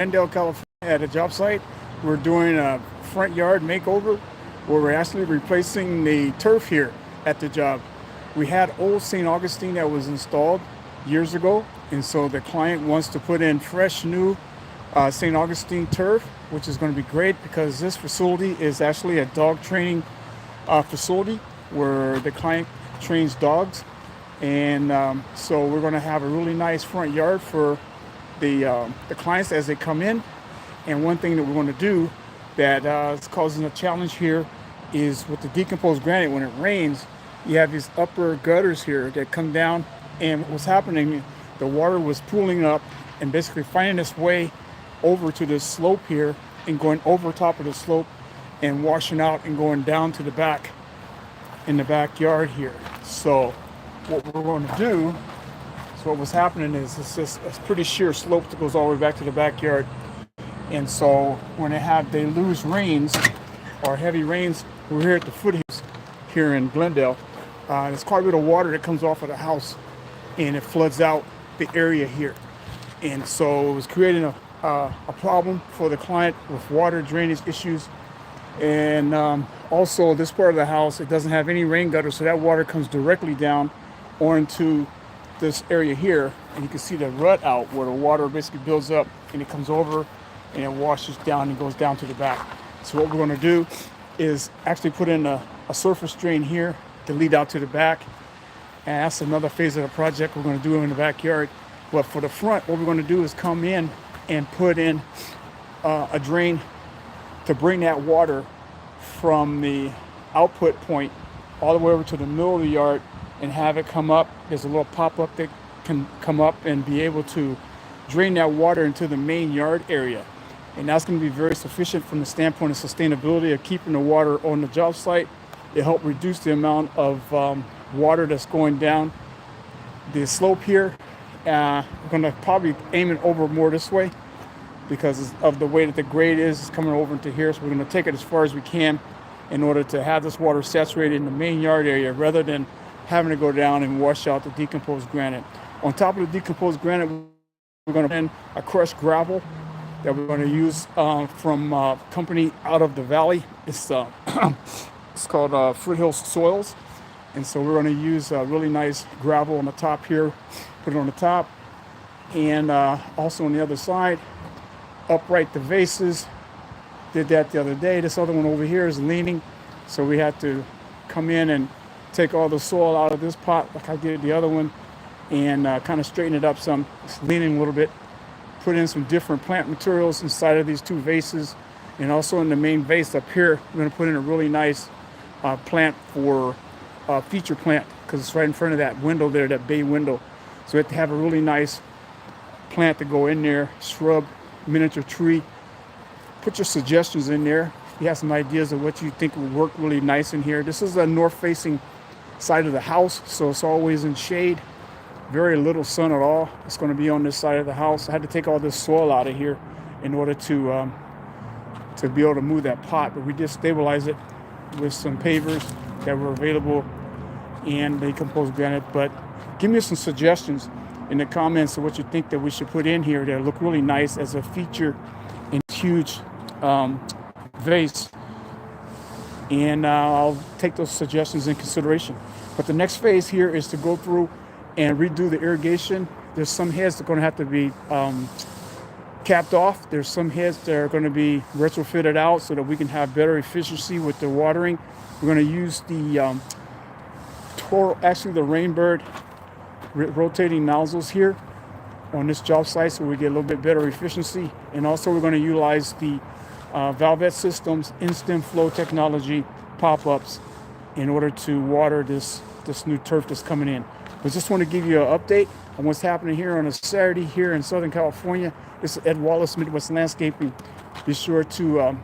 Glendale, California, at a job site. We're doing a front yard makeover where we're actually replacing the turf here at the job. We had old St. Augustine that was installed years ago, and so the client wants to put in fresh new St. Augustine turf, which is going to be great because this facility is actually a dog training facility where the client trains dogs. And so we're going to have a really nice front yard for the clients as they come in. And one thing that we're going to do that is causing a challenge here is with the decomposed granite. When it rains, you have these upper gutters here that come down, and what's happening, the water was pooling up and basically finding its way over to this slope here and going over top of the slope and washing out and going down to the back in the backyard here. So what we're going to do, so what was happening is it's just a pretty sheer slope that goes all the way back to the backyard. And so when they have deluge rains or heavy rains, we're here at the foothills here in Glendale. There's quite a bit of water that comes off of the house and it floods out the area here. And so it was creating a problem for the client with water drainage issues. And also this part of the house, it doesn't have any rain gutter, so that water comes directly down onto this area here. And you can see the rut out where the water basically builds up and it comes over and it washes down and goes down to the back. So what we're going to do is actually put in a surface drain here to lead out to the back. And that's another phase of the project we're going to do in the backyard. But for the front, what we're going to do is come in and put in a drain to bring that water from the output point all the way over to the middle of the yard and have it come up. There's a little pop-up that can come up and be able to drain that water into the main yard area. And that's going to be very sufficient from the standpoint of sustainability of keeping the water on the job site. It helps reduce the amount of water that's going down the slope here. We're going to probably aim it over more this way because of the way that the grade is. It's coming over into here. So we're going to take it as far as we can in order to have this water saturated in the main yard area rather than having to go down and wash out the decomposed granite. On top of the decomposed granite, we're going to put in a crushed gravel that we're going to use from a company out of the valley. It's called Foothill Soils. And so we're going to use really nice gravel on the top here, put it on the top. And also on the other side, upright the vases. Did that the other day. This other one over here is leaning. So we had to come in and take all the soil out of this pot like I did the other one and kind of straighten it up some. It's leaning a little bit. Put in some different plant materials inside of these two vases. And also in the main vase up here, we're going to put in a really nice plant for feature plant because it's right in front of that window there, that bay window. So we have to have a really nice plant to go in there, shrub, miniature tree. Put your suggestions in there. If you have some ideas of what you think would work really nice in here. This is a north-facing side of the house, so it's always in shade. Very little sun at all. It's going to be on this side of the house. I had to take all this soil out of here in order to be able to move that pot, but we did stabilize it with some pavers that were available and decomposed granite. But give me some suggestions in the comments of what you think that we should put in here that look really nice as a feature in this huge vase. And I'll take those suggestions in consideration. But the next phase here is to go through and redo the irrigation. There's some heads that are going to have to be capped off. There's some heads that are going to be retrofitted out so that we can have better efficiency with the watering. We're going to use the the Rainbird rotating nozzles here on this job site so we get a little bit better efficiency. And also we're going to utilize the Valvet Systems instant flow technology pop-ups in order to water this new turf that's coming in. But just want to give you an update on what's happening here on a Saturday here in Southern California. This is L.Wallace, Midwest Landscaping. Be sure to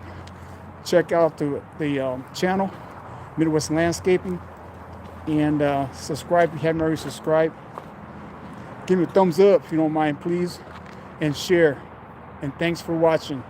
check out the channel, Midwest Landscaping, and subscribe if you haven't already subscribed. Give me a thumbs up if you don't mind, please, and share. And thanks for watching.